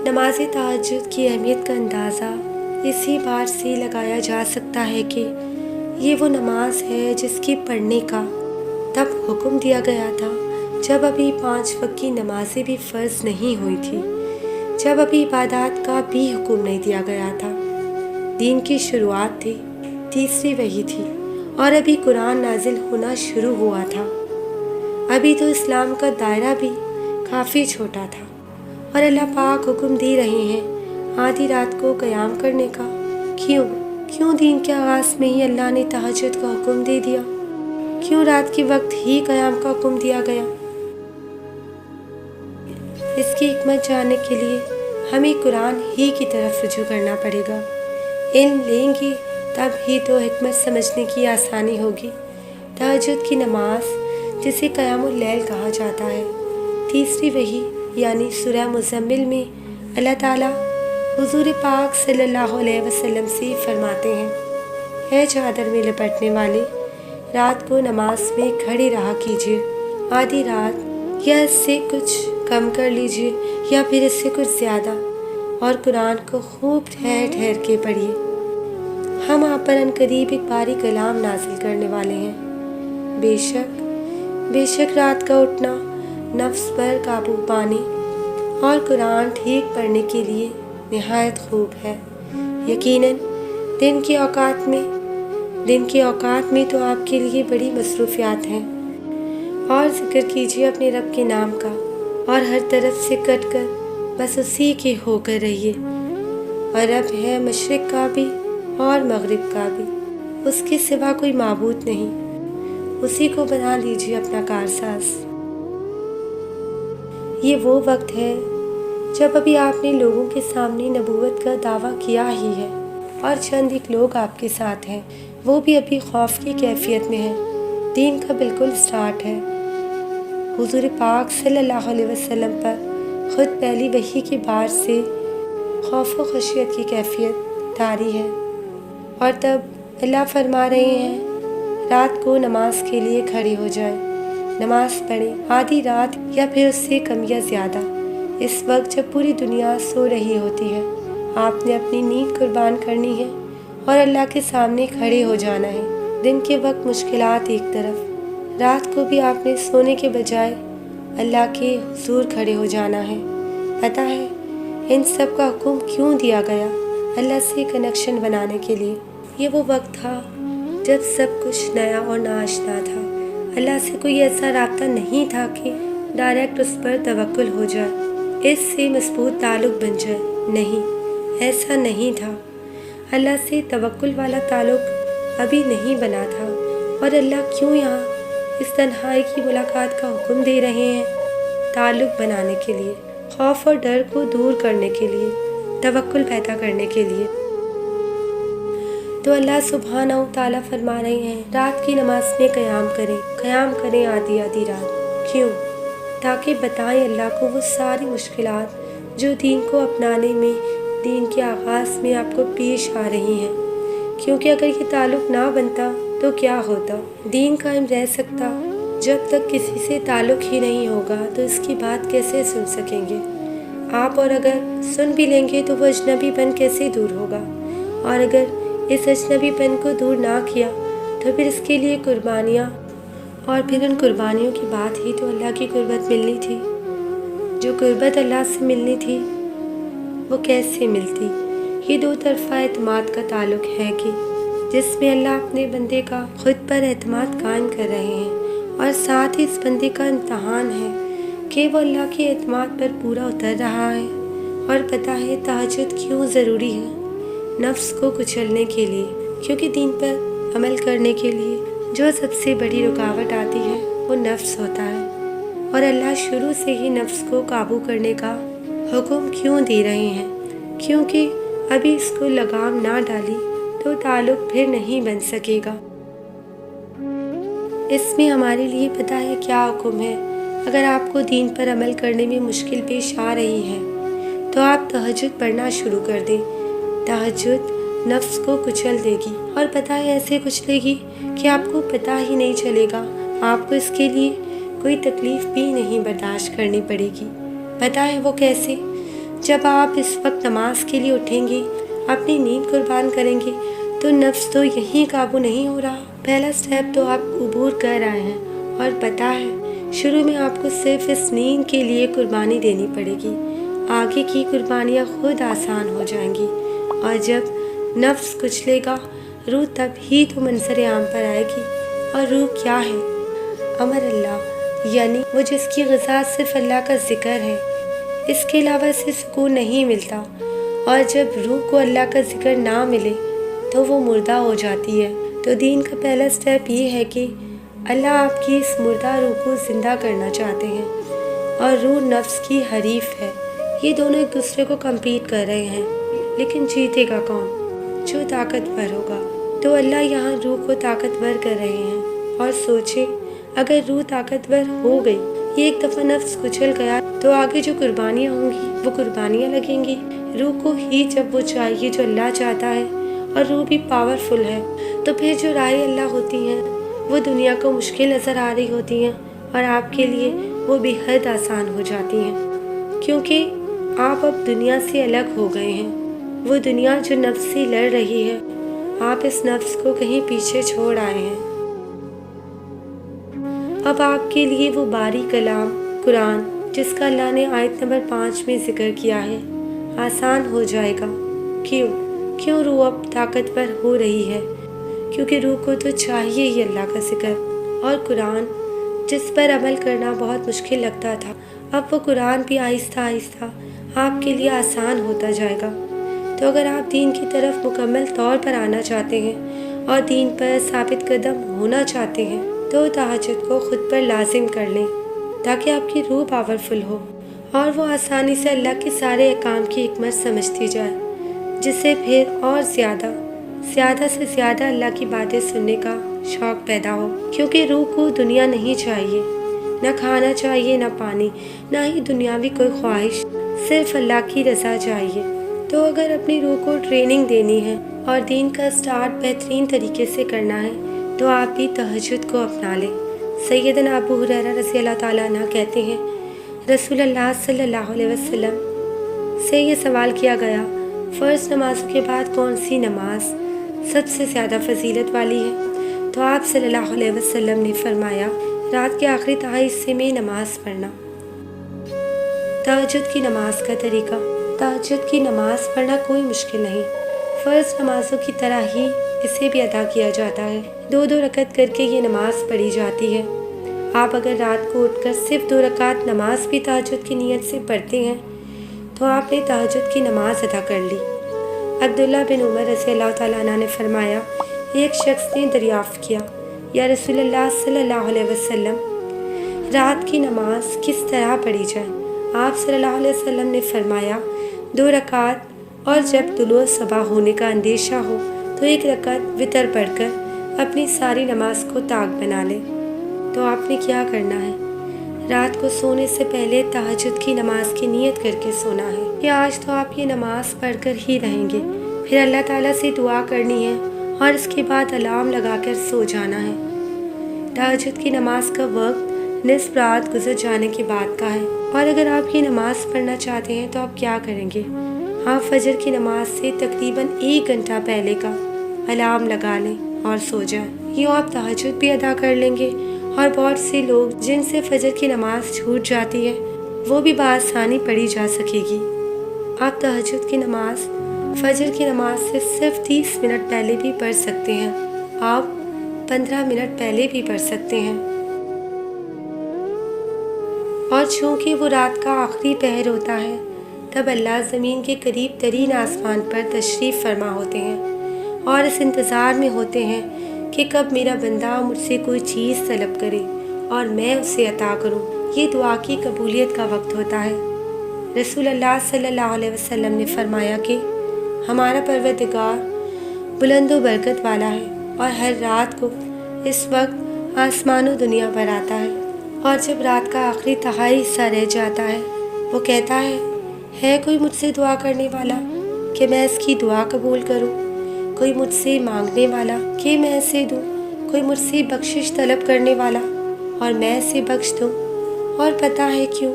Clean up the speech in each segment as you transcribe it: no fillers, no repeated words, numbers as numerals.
نماز تہجد کی اہمیت کا اندازہ اسی بات سے لگایا جا سکتا ہے کہ یہ وہ نماز ہے جس کی پڑھنے کا تب حکم دیا گیا تھا جب ابھی 5 وقت کی نمازیں بھی فرض نہیں ہوئی تھی، جب ابھی عبادات کا بھی حکم نہیں دیا گیا تھا۔ دین کی شروعات تھی، تیسری وحی تھی اور ابھی قرآن نازل ہونا شروع ہوا تھا۔ ابھی تو اسلام کا دائرہ بھی کافی چھوٹا تھا اور اللہ پاک حکم دے رہے ہیں آدھی رات کو قیام کرنے کا۔ کیوں دین کے آغاز میں ہی اللہ نے تہجد کا حکم دے دیا؟ کیوں رات کے وقت ہی قیام کا حکم دیا گیا؟ اس کی حکمت جاننے کے لیے ہمیں قرآن ہی کی طرف رجوع کرنا پڑے گا۔ علم لیں گے تب ہی تو حکمت سمجھنے کی آسانی ہوگی۔ تہجد کی نماز جسے قیام اللیل کہا جاتا ہے، تیسری وحی یعنی سورہ مزمل میں اللہ تعالیٰ حضور پاک صلی اللہ علیہ وسلم سے فرماتے ہیں، اے چادر میں لپٹنے والے، رات کو نماز میں کھڑے رہا کیجیے، آدھی رات یا اس سے کچھ کم کر لیجیے یا پھر اس سے کچھ زیادہ، اور قرآن کو خوب ٹھہر ٹھہر کے پڑھیے۔ ہم آپ پر عنقریب ایک باری کلام نازل کرنے والے ہیں۔ بے شک رات کا اٹھنا نفس پر قابو پانے اور قرآن ٹھیک پڑھنے کے لیے نہایت خوب ہے۔ یقیناً دن کے اوقات میں تو آپ کے لیے بڑی مصروفیات ہیں، اور ذکر کیجیے اپنے رب کے نام کا اور ہر طرف سے کٹ کر بس اسی کے ہو کر رہیے۔ اور رب ہے مشرق کا بھی اور مغرب کا بھی، اس کے سوا کوئی معبود نہیں، اسی کو بنا لیجیے اپنا کارساز۔ یہ وہ وقت ہے جب ابھی آپ نے لوگوں کے سامنے نبوت کا دعویٰ کیا ہی ہے اور چند ایک لوگ آپ کے ساتھ ہیں، وہ بھی ابھی خوف کی کیفیت میں ہیں۔ دین کا بالکل سٹارٹ ہے۔ حضور پاک صلی اللہ علیہ وسلم پر خود پہلی وحی کے بعد سے خوف و خشیت کی کیفیت طاری ہے، اور تب اللہ فرما رہے ہیں رات کو نماز کے لیے کھڑے ہو جائیں، نماز پڑھیں، آدھی رات یا پھر اس سے کم یا زیادہ، اس وقت جب پوری دنیا سو رہی ہوتی ہے۔ آپ نے اپنی نیند قربان کرنی ہے اور اللہ کے سامنے کھڑے ہو جانا ہے۔ دن کے وقت مشکلات ایک طرف، رات کو بھی آپ نے سونے کے بجائے اللہ کے حضور کھڑے ہو جانا ہے۔ پتہ ہے ان سب کا حکم کیوں دیا گیا؟ اللہ سے کنیکشن بنانے کے لیے۔ یہ وہ وقت تھا جب سب کچھ نیا اور ناآشنا تھا۔ اللہ سے کوئی ایسا رابطہ نہیں تھا کہ ڈائریکٹ اس پر توکل ہو جائے، اس سے مضبوط تعلق بن جائے۔ نہیں، ایسا نہیں تھا۔ اللہ سے توکل والا تعلق ابھی نہیں بنا تھا، اور اللہ کیوں یہاں اس تنہائی کی ملاقات کا حکم دے رہے ہیں؟ تعلق بنانے کے لیے، خوف اور ڈر کو دور کرنے کے لیے، توکل پیدا کرنے کے لیے۔ تو اللہ سبحانہ و تعالیٰ فرما رہے ہیں رات کی نماز میں قیام کریں آدھی رات۔ کیوں؟ تاکہ بتائیں اللہ کو وہ ساری مشکلات جو دین کو اپنانے میں، دین کے آغاز میں آپ کو پیش آ رہی ہیں۔ کیونکہ اگر یہ تعلق نہ بنتا تو کیا ہوتا؟ دین قائم رہ سکتا؟ جب تک کسی سے تعلق ہی نہیں ہوگا تو اس کی بات کیسے سن سکیں گے آپ؟ اور اگر سن بھی لیں گے تو وہ اجنبی پن کیسے دور ہوگا؟ اور اگر اس اجنبی پن کو دور نہ کیا تو پھر اس کے لیے قربانیاں، اور پھر ان قربانیوں کی بات ہی تو اللہ کی قربت ملنی تھی۔ جو قربت اللہ سے ملنی تھی وہ کیسے ملتی؟ یہ دو طرفہ اعتماد کا تعلق ہے کہ جس میں اللہ اپنے بندے کا خود پر اعتماد قائم کر رہے ہیں، اور ساتھ ہی اس بندے کا امتحان ہے کہ وہ اللہ کے اعتماد پر پورا اتر رہا ہے۔ اور پتہ ہے تہجد کیوں ضروری ہے؟ نفس کو کچلنے کے لیے، کیونکہ دین پر عمل کرنے کے لیے جو سب سے بڑی رکاوٹ آتی ہے وہ نفس ہوتا ہے۔ اور اللہ شروع سے ہی نفس کو قابو کرنے کا حکم کیوں دے رہے ہیں؟ کیونکہ ابھی اس کو لگام نہ ڈالی تو تعلق پھر نہیں بن سکے گا۔ اس میں ہمارے لیے پتہ ہے کیا حکم ہے؟ اگر آپ کو دین پر عمل کرنے میں مشکل پیش آ رہی ہے تو آپ تہجد پڑھنا شروع کر دیں۔ تہجد نفس کو کچل دے گی، اور پتہ ہے ایسے کچلے گی کہ آپ کو پتہ ہی نہیں چلے گا۔ آپ کو اس کے لیے کوئی تکلیف بھی نہیں برداشت کرنی پڑے گی۔ پتہ ہے وہ کیسے؟ جب آپ اس وقت نماز کے لیے اٹھیں گے، اپنی نیند قربان کریں گے، تو نفس تو یہیں قابو نہیں ہو رہا۔ پہلا سٹیپ تو آپ عبور کر آئے ہیں، اور پتہ ہے شروع میں آپ کو صرف اس نیند کے لیے قربانی دینی پڑے گی۔ آگے کی قربانیاں خود آسان ہو جائیں گی، اور جب نفس کچلے گا، روح تب ہی تو منظر عام پر آئے گی۔ اور روح کیا ہے؟ امر اللہ، یعنی وہ جس کی غذا صرف اللہ کا ذکر ہے، اس کے علاوہ اسے سکون نہیں ملتا۔ اور جب روح کو اللہ کا ذکر نہ ملے تو وہ مردہ ہو جاتی ہے۔ تو دین کا پہلا سٹیپ یہ ہے کہ اللہ آپ کی اس مردہ روح کو زندہ کرنا چاہتے ہیں، اور روح نفس کی حریف ہے۔ یہ دونوں ایک دوسرے کو کمپیٹ کر رہے ہیں، لیکن جیتے گا کون؟ جو طاقتور ہوگا۔ تو اللہ یہاں روح کو طاقتور کر رہے ہیں، اور سوچیں اگر روح طاقتور ہو گئی، یہ ایک دفعہ نفس کچل گیا، تو آگے جو قربانیاں ہوں گی وہ قربانیاں لگیں گی۔ روح کو ہی جب وہ چاہیے جو اللہ چاہتا ہے، اور روح بھی پاورفل ہے، تو پھر جو رائے اللہ ہوتی ہیں وہ دنیا کو مشکل نظر آ رہی ہوتی ہیں، اور آپ کے لیے وہ بے حد آسان ہو جاتی ہیں، کیونکہ آپ اب دنیا سے الگ ہو گئے ہیں۔ وہ دنیا جو نفس سے لڑ رہی ہے، آپ اس نفس کو کہیں پیچھے چھوڑ آئے ہیں۔ اب آپ کے لیے وہ باری کلام قرآن، جس کا اللہ نے آیت نمبر 5 میں ذکر کیا ہے، آسان ہو جائے گا۔ کیوں روح اب طاقتور ہو رہی ہے؟ کیونکہ روح کو تو چاہیے ہی اللہ کا ذکر اور قرآن، جس پر عمل کرنا بہت مشکل لگتا تھا، اب وہ قرآن بھی آہستہ آہستہ آپ کے لیے آسان ہوتا جائے گا۔ تو اگر آپ دین کی طرف مکمل طور پر آنا چاہتے ہیں اور دین پر ثابت قدم ہونا چاہتے ہیں، تو تہجد کو خود پر لازم کر لیں، تاکہ آپ کی روح پاورفل ہو اور وہ آسانی سے اللہ کے سارے احکام کی حکمت سمجھتی جائے، جس سے پھر اور زیادہ سے زیادہ اللہ کی باتیں سننے کا شوق پیدا ہو۔ کیونکہ روح کو دنیا نہیں چاہیے، نہ کھانا چاہیے، نہ پانی، نہ ہی دنیاوی کوئی خواہش، صرف اللہ کی رضا چاہیے۔ تو اگر اپنی روح کو ٹریننگ دینی ہے اور دین کا سٹارٹ بہترین طریقے سے کرنا ہے، تو آپ بھی تہجد کو اپنا لیں۔ سیدنا ابو ہریرہ رضی اللہ تعالیٰ عنہ کہتے ہیں، رسول اللہ صلی اللہ علیہ وسلم سے یہ سوال کیا گیا، فرض نمازوں کے بعد کون سی نماز سب سے زیادہ فضیلت والی ہے؟ تو آپ صلی اللہ علیہ وسلم نے فرمایا، رات کے آخری تہائی حصے میں نماز پڑھنا۔ تہجد کی نماز کا طریقہ۔ تہجد کی نماز پڑھنا کوئی مشکل نہیں، فرض نمازوں کی طرح ہی اسے بھی ادا کیا جاتا ہے۔ 2 رکعت کر کے یہ نماز پڑھی جاتی ہے۔ آپ اگر رات کو اٹھ کر صرف 2 رکعت نماز بھی تہجد کی نیت سے پڑھتے ہیں، تو آپ نے تہجد کی نماز ادا کر لی۔ عبداللہ بن عمر رضی اللہ تعالیٰ عنہ نے فرمایا، ایک شخص نے دریافت کیا، یا رسول اللہ صلی اللہ علیہ وسلم، رات کی نماز کس طرح پڑھی جائے؟ آپ صلی اللہ علیہ وسلم نے فرمایا، 2 رکعت، اور جب طلوع صبح ہونے کا اندیشہ ہو تو 1 رکعت وتر پڑھ کر اپنی ساری نماز کو طاق بنا لے۔ تو آپ نے کیا کرنا ہے؟ رات کو سونے سے پہلے تہجد کی نماز کی نیت کر کے سونا ہے کہ آج تو آپ یہ نماز پڑھ کر ہی رہیں گے، پھر اللہ تعالیٰ سے دعا کرنی ہے، اور اس کے بعد الارم لگا کر سو جانا ہے۔ تہجد کی نماز کا وقت نصف رات گزر جانے کے بعد کا ہے، اور اگر آپ یہ نماز پڑھنا چاہتے ہیں تو آپ کیا کریں گے؟ آپ فجر کی نماز سے تقریباً 1 گھنٹہ پہلے کا الارم لگا لیں اور سو جائیں۔ یوں آپ تہجد بھی ادا کر لیں گے، اور بہت سے لوگ جن سے فجر کی نماز چھوٹ جاتی ہے، وہ بھی بآسانی پڑھی جا سکے گی۔ آپ تہجد کی نماز فجر کی نماز سے صرف 30 منٹ پہلے بھی پڑھ سکتے ہیں، آپ 15 منٹ پہلے بھی پڑھ سکتے ہیں۔ اور چونکہ وہ رات کا آخری پہر ہوتا ہے، تب اللہ زمین کے قریب ترین آسمان پر تشریف فرما ہوتے ہیں، اور اس انتظار میں ہوتے ہیں کہ کب میرا بندہ مجھ سے کوئی چیز طلب کرے اور میں اسے عطا کروں۔ یہ دعا کی قبولیت کا وقت ہوتا ہے۔ رسول اللہ صلی اللہ علیہ وسلم نے فرمایا کہ ہمارا پروردگار بلند و برکت والا ہے، اور ہر رات کو اس وقت آسمان و دنیا پر آتا ہے، اور جب رات کا آخری تہائی حصہ رہ جاتا ہے، وہ کہتا ہے کوئی مجھ سے دعا کرنے والا کہ میں اس کی دعا قبول کروں؟ کوئی مجھ سے مانگنے والا کہ میں اسے دوں؟ کوئی مجھ سے بخشش طلب کرنے والا اور میں اسے بخش دوں؟ اور پتہ ہے کیوں؟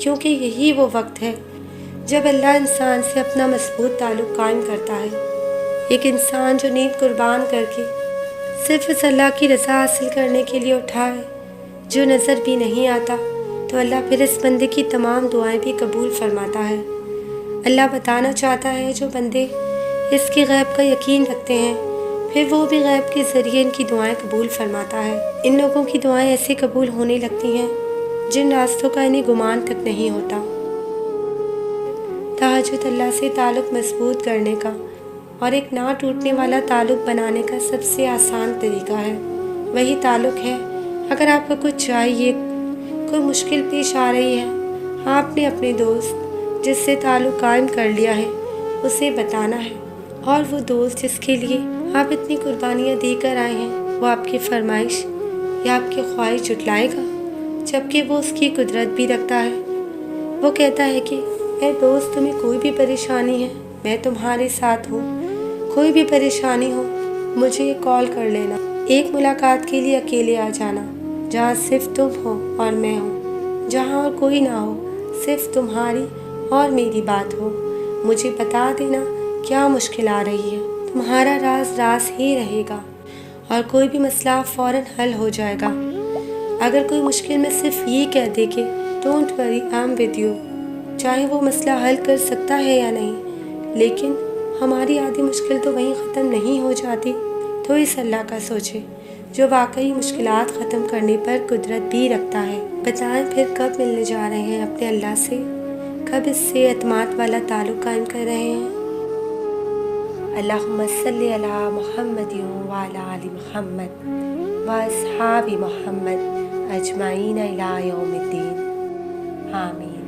کیونکہ یہی وہ وقت ہے جب اللہ انسان سے اپنا مضبوط تعلق قائم کرتا ہے، ایک انسان جو نیند قربان کر کے صرف اس اللہ کی رضا حاصل کرنے کے لیے اٹھا ہے، جو نظر بھی نہیں آتا، تو اللہ پھر اس بندے کی تمام دعائیں بھی قبول فرماتا ہے۔ اللہ بتانا چاہتا ہے جو بندے اس کے غیب کا یقین رکھتے ہیں، پھر وہ بھی غیب کے ذریعے ان کی دعائیں قبول فرماتا ہے۔ ان لوگوں کی دعائیں ایسے قبول ہونے لگتی ہیں جن راستوں کا انہیں گمان تک نہیں ہوتا۔ تہجد اللہ سے تعلق مضبوط کرنے کا اور ایک نہ ٹوٹنے والا تعلق بنانے کا سب سے آسان طریقہ ہے۔ وہی تعلق ہے، اگر آپ کو کچھ چاہیے، کوئی مشکل پیش آ رہی ہے، آپ نے اپنے دوست جس سے تعلق قائم کر لیا ہے اسے بتانا ہے، اور وہ دوست جس کے لیے آپ اتنی قربانیاں دے کر آئے ہیں، وہ آپ کی فرمائش یا آپ کی خواہش جھٹلائے گا، جبکہ وہ اس کی قدرت بھی رکھتا ہے۔ وہ کہتا ہے کہ اے دوست، تمہیں کوئی بھی پریشانی ہے میں تمہارے ساتھ ہوں، کوئی بھی پریشانی ہو مجھے کال کر لینا، ایک ملاقات کے لیے اکیلے آ جانا، جہاں صرف تم ہو اور میں ہوں، جہاں اور کوئی نہ ہو، صرف تمہاری اور میری بات ہو، مجھے بتا دینا کیا مشکل آ رہی ہے، تمہارا راز راز ہی رہے گا اور کوئی بھی مسئلہ فوراً حل ہو جائے گا۔ اگر کوئی مشکل میں صرف یہ کہہ دے کہ don't worry I am with you, چاہے وہ مسئلہ حل کر سکتا ہے یا نہیں، لیکن ہماری آدھی مشکل تو وہیں ختم نہیں ہو جاتی۔ تو اس اللہ کا سوچے جو واقعی مشکلات ختم کرنے پر قدرت بھی رکھتا ہے۔ بتائیں پھر کب ملنے جا رہے ہیں اپنے اللہ سے، کب اس سے اعتماد والا تعلق قائم کر رہے ہیں؟ اللہم صلی علی محمد وعلی آل محمد واصحاب محمد اجمعین الی یوم الدین، آمین۔